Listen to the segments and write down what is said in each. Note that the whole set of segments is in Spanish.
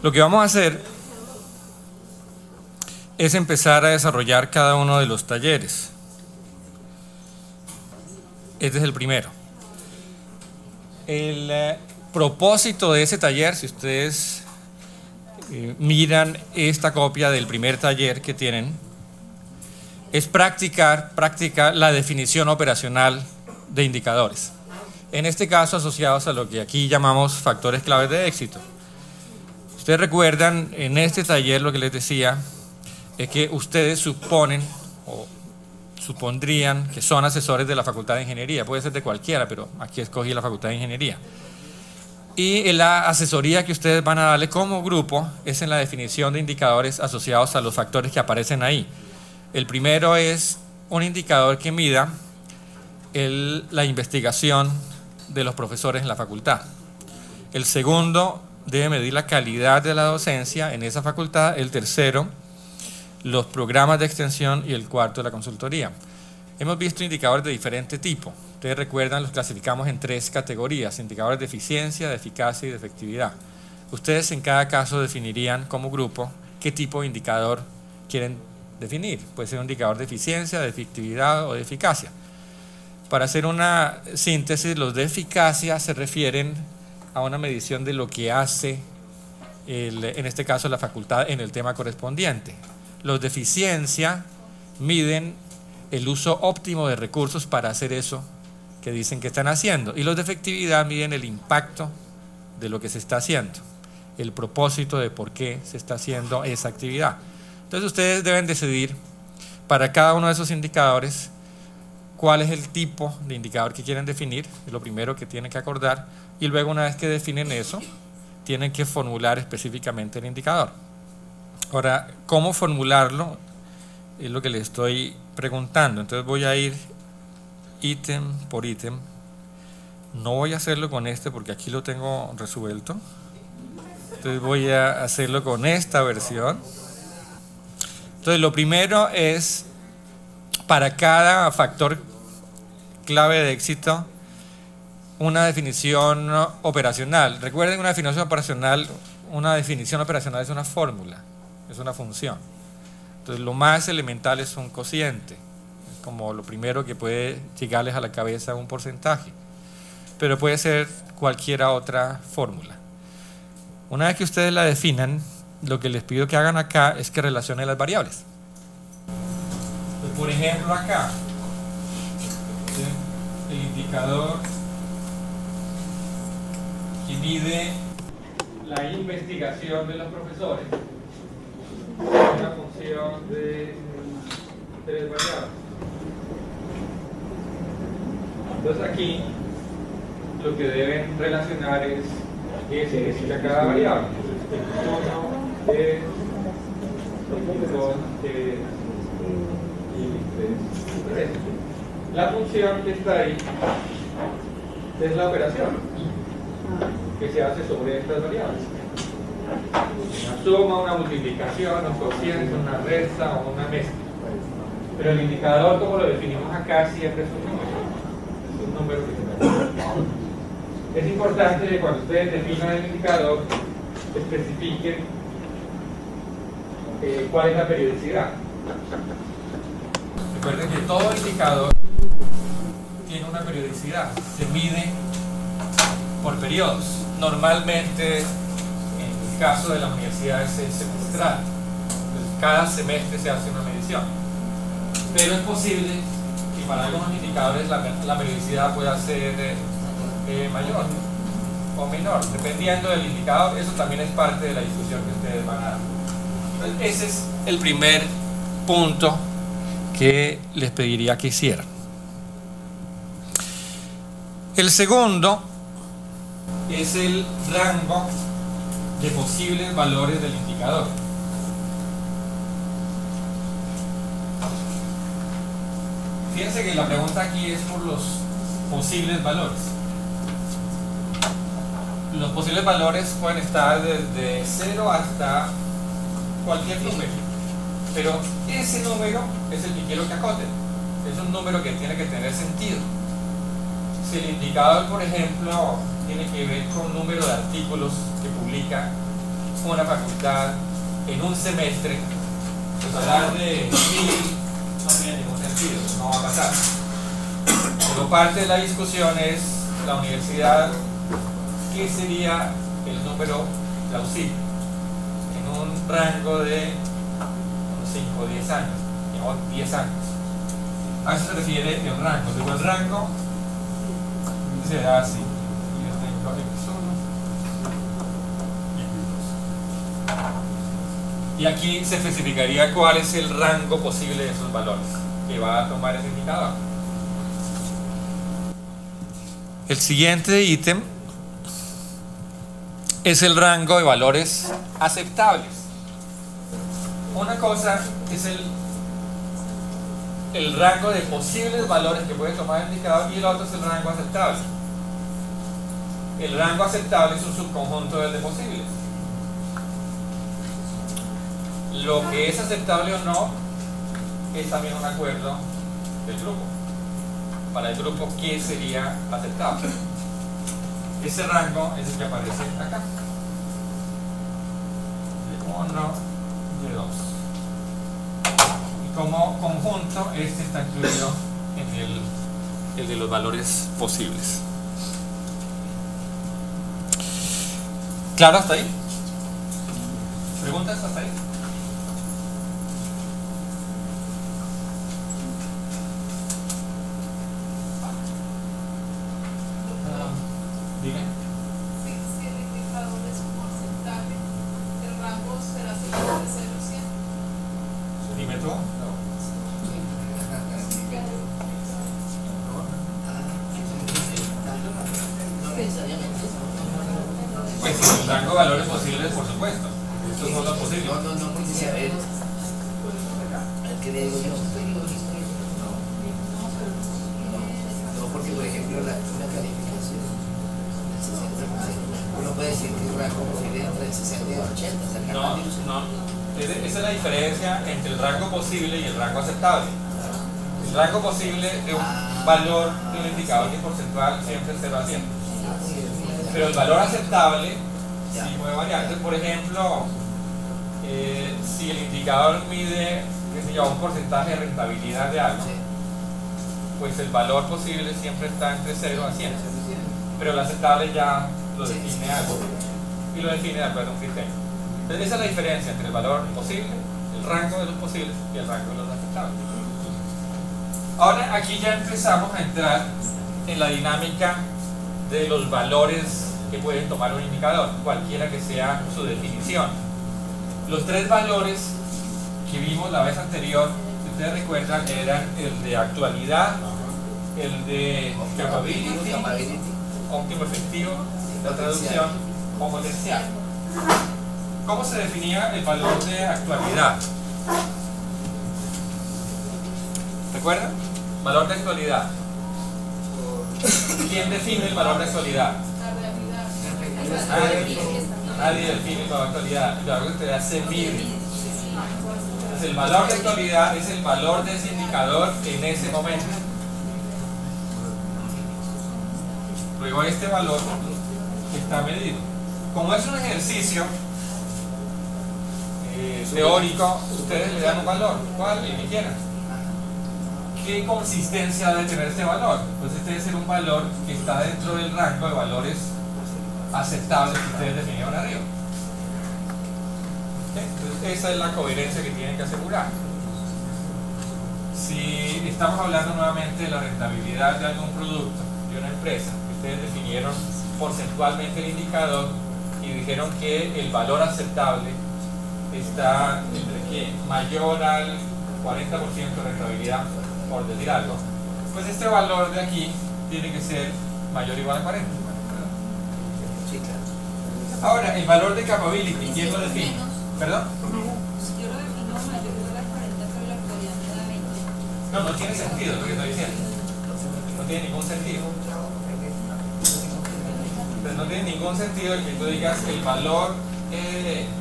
Lo que vamos a hacer es empezar a desarrollar cada uno de los talleres. Este es el primero. El propósito de ese taller, si ustedes miran esta copia del primer taller que tienen, es practicar la definición operacional de indicadores. En este caso asociados a lo que aquí llamamos factores claves de éxito. Ustedes recuerdan, en este taller lo que les decía es que ustedes suponen o supondrían que son asesores de la Facultad de Ingeniería, puede ser de cualquiera, pero aquí escogí la Facultad de Ingeniería. Y la asesoría que ustedes van a darle como grupo es en la definición de indicadores asociados a los factores que aparecen ahí. El primero es un indicador que mida la investigación de los profesores en la facultad. El segundo debe medir la calidad de la docencia en esa facultad. El tercero, los programas de extensión. Y el cuarto, la consultoría. Hemos visto indicadores de diferente tipo. Ustedes recuerdan, los clasificamos en 3 categorías: indicadores de eficiencia, de eficacia y de efectividad. Ustedes en cada caso definirían como grupo qué tipo de indicador quieren definir. Puede ser un indicador de eficiencia, de efectividad o de eficacia. Para hacer una síntesis, los de eficacia se refieren a una medición de lo que hace, en este caso, la facultad en el tema correspondiente. Los de eficiencia miden el uso óptimo de recursos para hacer eso que dicen que están haciendo. Y los de efectividad miden el impacto de lo que se está haciendo, el propósito de por qué se está haciendo esa actividad. Entonces ustedes deben decidir para cada uno de esos indicadores cuál es el tipo de indicador que quieren definir, es lo primero que tienen que acordar, y luego una vez que definen eso, tienen que formular específicamente el indicador. Ahora, ¿cómo formularlo? Es lo que les estoy preguntando. Entonces voy a ir ítem por ítem. No voy a hacerlo con este porque aquí lo tengo resuelto. Entonces voy a hacerlo con esta versión. Entonces lo primero es, para cada factor clave de éxito, una definición operacional. Recuerden, una definición operacional es una fórmula, es una función. Entonces lo más elemental es un cociente, es como lo primero que puede llegarles a la cabeza, un porcentaje, pero puede ser cualquier otra fórmula. Una vez que ustedes la definan, lo que les pido que hagan acá es que relacionen las variables. Pues, por ejemplo, acá el indicador que mide la investigación de los profesores es una función de 3 variables. Entonces aquí lo que deben relacionar es qué significa cada variable. El 1 es, el 2 es, y el 3 es. La función que está ahí es la operación que se hace sobre estas variables. Una suma, una multiplicación, un cociente, una resta o una mezcla. Pero el indicador, como lo definimos acá, siempre es un número. Es un número que se... Es importante que cuando ustedes definan el indicador, especifiquen cuál es la periodicidad. Recuerden que todo indicador tiene una periodicidad, se mide por periodos. Normalmente, en el caso de la universidad, es semestral. Entonces, cada semestre se hace una medición. Pero es posible que para algunos indicadores la periodicidad pueda ser mayor o menor, dependiendo del indicador. Eso también es parte de la discusión que ustedes van a dar. Entonces, ese es el primer punto que les pediría que hicieran. El segundo es el rango de posibles valores del indicador. Fíjense que la pregunta aquí es por los posibles valores. Los posibles valores pueden estar desde 0 hasta cualquier número, pero ese número es el que quiero que acoten. Es un número que tiene que tener sentido. Si el indicador, por ejemplo, tiene que ver con número de artículos que publica una facultad en un semestre, pues hablar de 1000 no tiene ningún sentido, no va a pasar. Pero parte de la discusión es la universidad, ¿qué sería el número plausible en un rango de unos 5 o 10 años, o 10 años? A eso se refiere el rango. Digo, el rango se da así. Yo tengo X1 y aquí se especificaría cuál es el rango posible de esos valores que va a tomar ese indicador. El siguiente ítem es el rango de valores aceptables. Una cosa es el rango de posibles valores que puede tomar el indicador y el otro es el rango aceptable. El rango aceptable es un subconjunto del de posibles. Lo que es aceptable o no es también un acuerdo del grupo. Para el grupo, ¿qué sería aceptable? Ese rango es el que aparece acá. De 1, de 2. Y como conjunto, este está incluido en el de los valores posibles. ¿Claro hasta ahí? ¿Preguntas hasta ahí? Digan. Si el indicador es como aceptable, el rango será siempre de 0 a 100. Dime tú. Pues el rango de valores posibles, por supuesto. Estos son los posibles. No, porque si a ver, ¿qué le digo yo? No, porque por ejemplo una calificación del 60%, uno puede decir que el rango posible entre el 60 y el 80. No. Esa es la diferencia entre el rango posible y el rango aceptable. El rango posible es un valor de un indicador que porcentual siempre es 0 a 100. Pero el valor aceptable sí puede variar. Entonces, por ejemplo, si el indicador mide, qué sé yo, un porcentaje de rentabilidad de algo, pues el valor posible siempre está entre 0 a 100. Pero el aceptable ya lo define algo y lo define de acuerdo a un criterio. Entonces, esa es la diferencia entre el valor posible, el rango de los posibles y el rango de los aceptables. Ahora, aquí ya empezamos a entrar en la dinámica de los valores que pueden tomar un indicador, cualquiera que sea su definición. Los 3 valores que vimos la vez anterior, si ustedes recuerdan, eran el de actualidad, el de capability, óptimo efectivo, la traducción o potencial. ¿Cómo se definía el valor de actualidad? ¿Recuerdan? Valor de actualidad. ¿Quién define el valor de actualidad? La realidad. Nadie define el valor de actualidad. El valor de actualidad se mide. Entonces, el valor de actualidad es el valor de ese indicador en ese momento. Luego este valor está medido. Como es un ejercicio teórico, ustedes le dan un valor, ¿cuál? El que quieran. ¿Qué consistencia debe tener este valor? Pues este debe ser un valor que está dentro del rango de valores aceptables que ustedes definieron arriba. Entonces, esa es la coherencia que tienen que asegurar. Si estamos hablando nuevamente de la rentabilidad de algún producto, de una empresa, que ustedes definieron porcentualmente el indicador y dijeron que el valor aceptable está entre que mayor al 40% de rentabilidad, por decir algo, pues este valor de aquí tiene que ser mayor o igual a 40. Ahora, el valor de capability, ¿quién lo define? ¿Perdón? Yo lo defino mayor o igual a 40, pero la actualidad me da 20. No tiene sentido lo que estoy diciendo. No tiene ningún sentido. Pues no tiene ningún sentido el que tú digas que el valor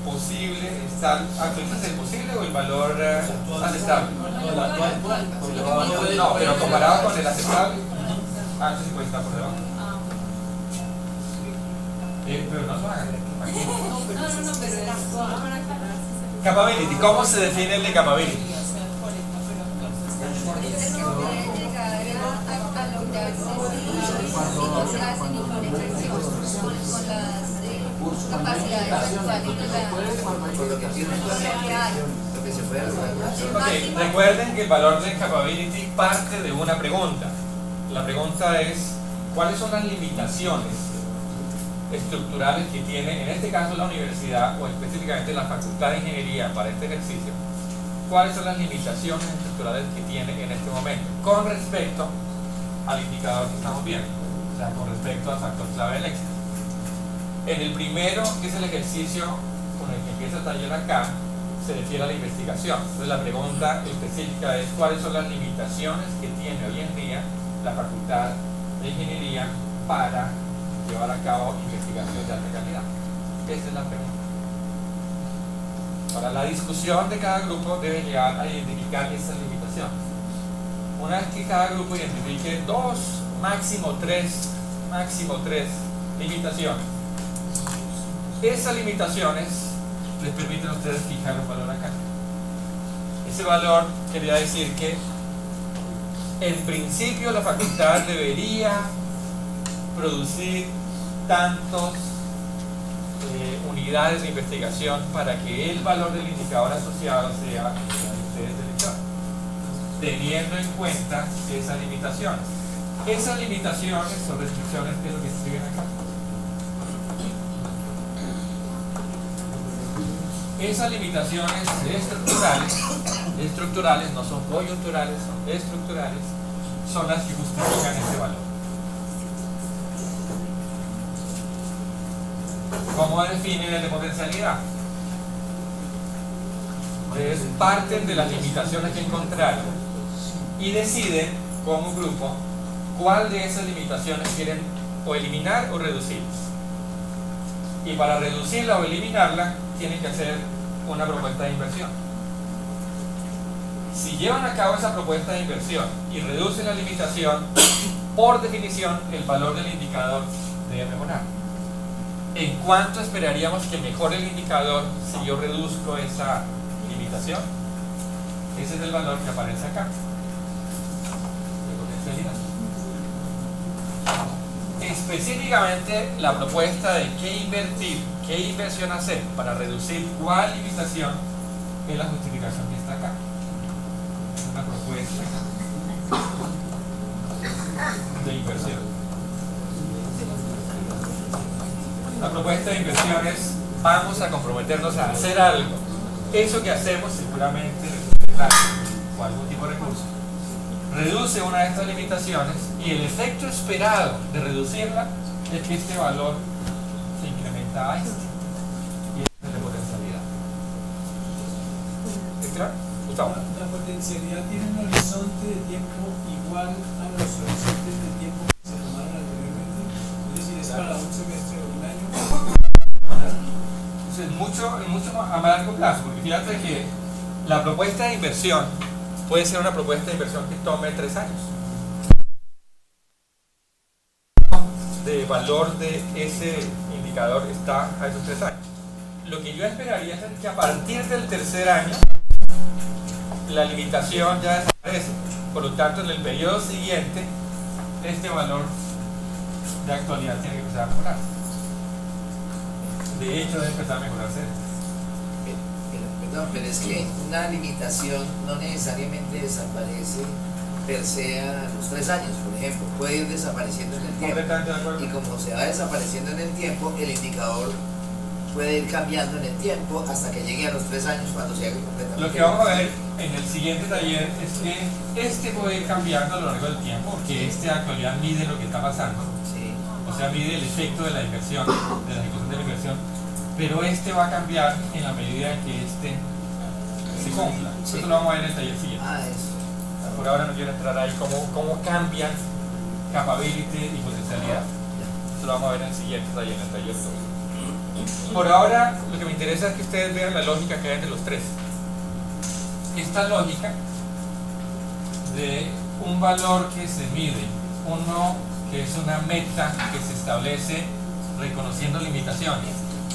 posible está. ¿Actualizas el posible o el valor aceptable? No, pero comparado con el aceptable, entonces sí puede estar por debajo. Pero no lo hagan. Aquí. No, pero es para aclararse. Capability, ¿cómo se define el de capability? Por lo que tiene lo que se puede hacer. Ok, recuerden que el valor de capability parte de una pregunta. La pregunta es, ¿cuáles son las limitaciones estructurales que tiene, en este caso la universidad o específicamente la Facultad de Ingeniería para este ejercicio? ¿Cuáles son las limitaciones estructurales que tiene en este momento con respecto al indicador que estamos viendo? O sea, con respecto al factor clave del éxito. En el primero, que es el ejercicio con el que empieza el taller acá, se refiere a la investigación. Entonces la pregunta específica es cuáles son las limitaciones que tiene hoy en día la Facultad de Ingeniería para llevar a cabo investigación de alta calidad. Esa es la pregunta. Ahora, la discusión de cada grupo debe llegar a identificar esas limitaciones. Una vez que cada grupo identifique dos, máximo tres limitaciones, esas limitaciones les permiten a ustedes fijar un valor acá. Ese valor quería decir que en principio la facultad debería producir tantos unidades de investigación para que el valor del indicador asociado sea el que ustedes seleccionan, teniendo en cuenta esas limitaciones. Esas limitaciones o restricciones que es lo que escriben acá. Esas limitaciones estructurales, no son coyunturales, son estructurales, son las que justifican ese valor. ¿Cómo definen el de potencialidad? Ustedes parten de las limitaciones que encontraron y deciden como grupo cuál de esas limitaciones quieren o eliminar o reducir. Y para reducirla o eliminarla tienen que hacer una propuesta de inversión. Si llevan a cabo esa propuesta de inversión y reducen la limitación, por definición el valor del indicador debe mejorar. ¿En cuánto esperaríamos que mejore el indicador si yo reduzco esa limitación? Ese es el valor que aparece acá de potencialidad. Específicamente la propuesta de qué invertir, qué inversión hacer para reducir cuál limitación es la justificación que está acá. Es una propuesta de inversión. La propuesta de inversión es: vamos a comprometernos a hacer algo. Eso que hacemos seguramente reduce plata o algún tipo de recurso, reduce una de estas limitaciones y el efecto esperado de reducirla es que este valor se incrementa a este y este es de potencialidad. ¿Es claro? Gustavo. La potencialidad tiene un horizonte de tiempo igual a los horizontes de tiempo que se tomaron anteriormente, es decir, es para un semestre o un año. Entonces, mucho a largo plazo, porque fíjate que la propuesta de inversión puede ser una propuesta de inversión que tome 3 años. De valor de ese indicador está a esos 3 años. Lo que yo esperaría es que a partir del tercer año la limitación ya desaparece. Por lo tanto, en el periodo siguiente este valor de actualidad tiene que empezar a mejorar. De hecho, debe empezar a mejorarse. Perdón, pero es que una limitación no necesariamente desaparece per se a los 3 años, por ejemplo, puede ir desapareciendo en el tiempo. Completamente de acuerdo. Y como se va desapareciendo en el tiempo, el indicador puede ir cambiando en el tiempo hasta que llegue a los 3 años cuando se haga completamente. Lo que vamos a ver en el siguiente taller es que este puede ir cambiando a lo largo del tiempo, porque este actualidad mide lo que está pasando. Sí. O sea, mide el efecto de la inversión, de la ejecución de la inversión, pero este va a cambiar en la medida en que este se cumpla. Sí. Eso lo vamos a ver en el taller siguiente. Eso. Por ahora no quiero entrar ahí cómo cambian capability y potencialidad. Eso lo vamos a ver en el siguiente taller, en el taller 2. Por ahora, lo que me interesa es que ustedes vean la lógica que hay entre los tres. Esta lógica de un valor que se mide, uno que es una meta que se establece reconociendo limitaciones,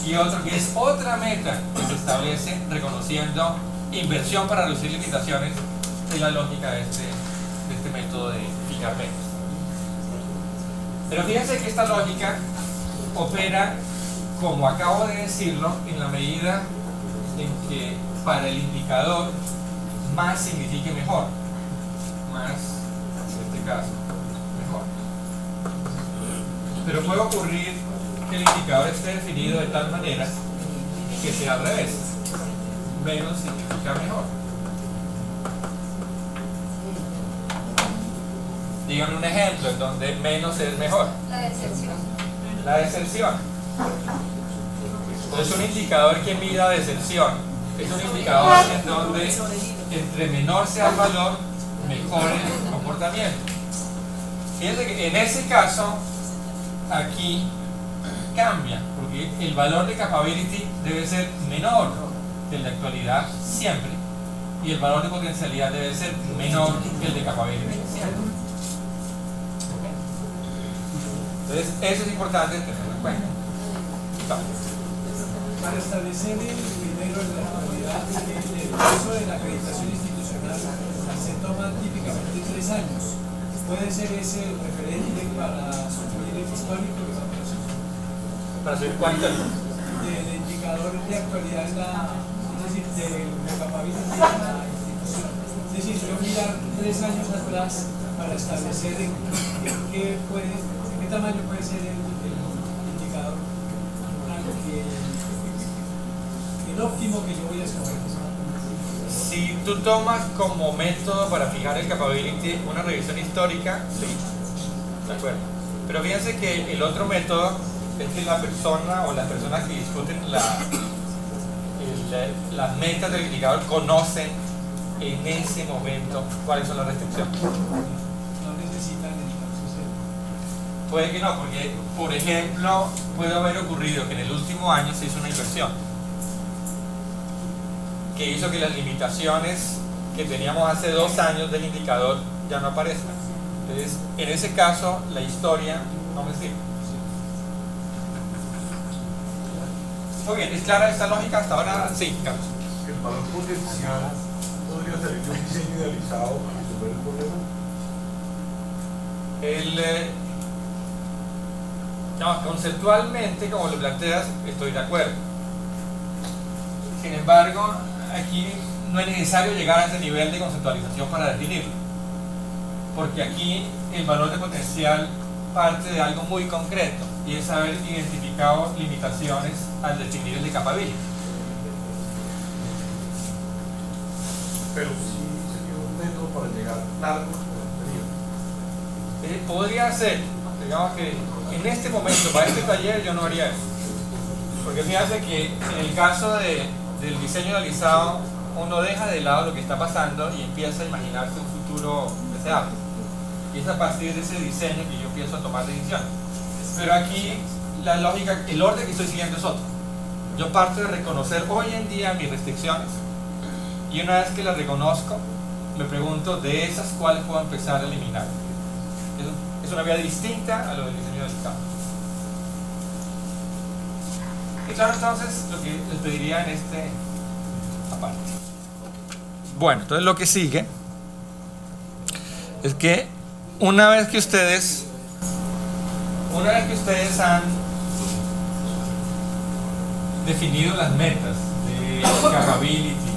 y otro que es otra meta que se establece reconociendo inversión para reducir limitaciones. Es la lógica de este método de fijar metas. Pero fíjense que esta lógica opera, como acabo de decirlo, en la medida en que para el indicador más signifique mejor. Más, en este caso, mejor. Pero puede ocurrir que el indicador esté definido de tal manera que sea al revés. Menos significa mejor. Díganme un ejemplo en donde menos es mejor. La deserción. La deserción. Es un indicador que mida deserción. Es un indicador en donde entre menor sea el valor, mejor el comportamiento. Fíjense que en ese caso, aquí cambia, porque el valor de capability debe ser menor que el de actualidad siempre, y el valor de potencialidad debe ser menor que el de capability siempre. Entonces, eso es importante tenerlo en cuenta. Para establecer primero la actualidad, el proceso de la acreditación institucional se toma típicamente 3 años. ¿Puede ser ese el referente para subir el histórico que se conoce? ¿Para subir cuánto? Del indicador de actualidad, es decir, de capabilidad de la institución. Es decir, yo mirar 3 años atrás para establecer en qué tamaño puede ser el indicador, el óptimo que yo voy a escoger. Si tú tomas como método para fijar el capability una revisión histórica, sí, de acuerdo. Pero fíjense que el otro método es que la persona o las personas que discuten las metas del indicador conocen en ese momento cuáles son las restricciones. No necesitan Puede que no, porque por ejemplo puede haber ocurrido que en el último año se hizo una inversión que hizo que las limitaciones que teníamos hace 2 años del indicador ya no aparezcan. Entonces, en ese caso, la historia no me sirve. Muy bien, ¿es clara esta lógica hasta ahora? Sí, Carlos. El valor potencial podría ser un diseño idealizado para resolver el problema. No, conceptualmente, como lo planteas, estoy de acuerdo. Sin embargo, aquí no es necesario llegar a ese nivel de conceptualización para definirlo, porque aquí el valor de potencial parte de algo muy concreto, y es haber identificado limitaciones al definir el de capability. Pero sí sería un método para llegar largo con el periodo. Podría ser, digamos que en este momento, para este taller, yo no haría eso, porque fíjate que en el caso del diseño realizado, uno deja de lado lo que está pasando y empieza a imaginarse un futuro deseable. Y es a partir de ese diseño que yo empiezo a tomar decisiones. Pero aquí la lógica, el orden que estoy siguiendo es otro. Yo parto de reconocer hoy en día mis restricciones, y una vez que las reconozco, me pregunto de esas cuáles puedo empezar a eliminar. Es una vía distinta a lo del diseño realizado. Y claro, entonces, lo que les pediría en este aparte. Bueno, entonces lo que sigue es que una vez que ustedes han definido las metas de capability,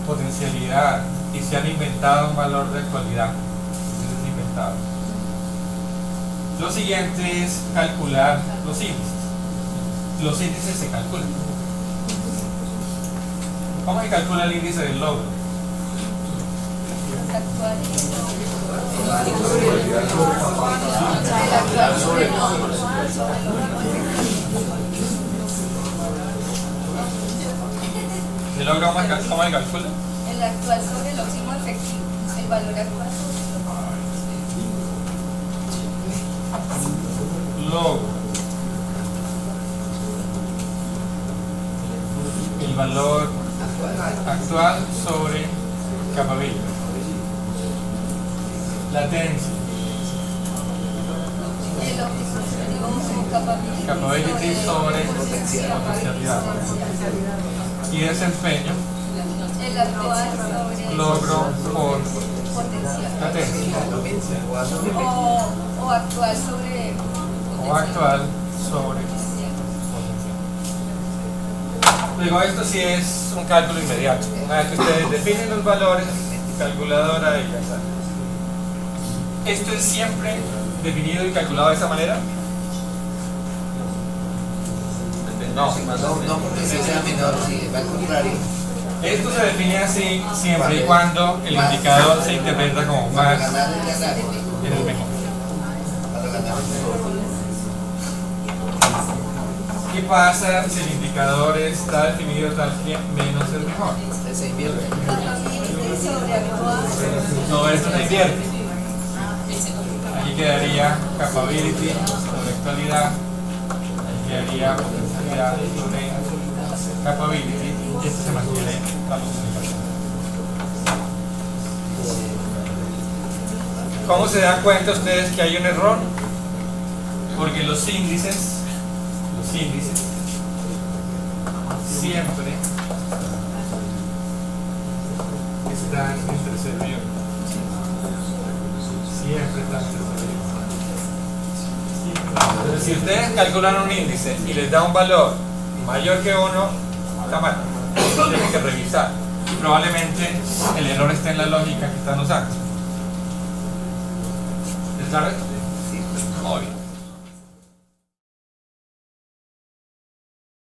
potencialidad, y se han inventado un valor de actualidad, lo siguiente es calcular los índices. Los índices se calculan. ¿Cómo se calcula el índice del logro? ¿El logro cómo se calcula? El actual sobre el óptimo efectivo. El valor actual. Logro. El valor actual sobre capability. Latencia. El objetivo capability sobre potencialidad. Y desempeño, el actual sobre logro por potencial. latencia. O actual sobre O actual sobre potencial. Luego esto sí es un cálculo inmediato. Una vez que ustedes definen los valores, calculadora y ya está. ¿Esto es siempre definido y calculado de esa manera? No. No porque si sea menor, si va al contrario. Esto se define así siempre y cuando el indicador se interpreta como Para más ganar el ganar. en el mejor. Para ganar el mejor. ¿Qué pasa si el indicador está definido tal que menos es mejor? Se invierte. capability sobre actual. No, esto se invierte. Aquí quedaría capability sobre actualidad. Aquí quedaría potencialidad sobre capability. Y esto se mantiene la multiplicación. ¿Cómo se dan cuenta ustedes que hay un error? Porque los índices siempre están entre 0 y 1. Siempre están entre 0 y 1. Entonces, si ustedes calculan un índice y les da un valor mayor que 1, está mal. Tienen que revisar. Y probablemente el error esté en la lógica que están usando. ¿Es claro? Sí. Muy bien.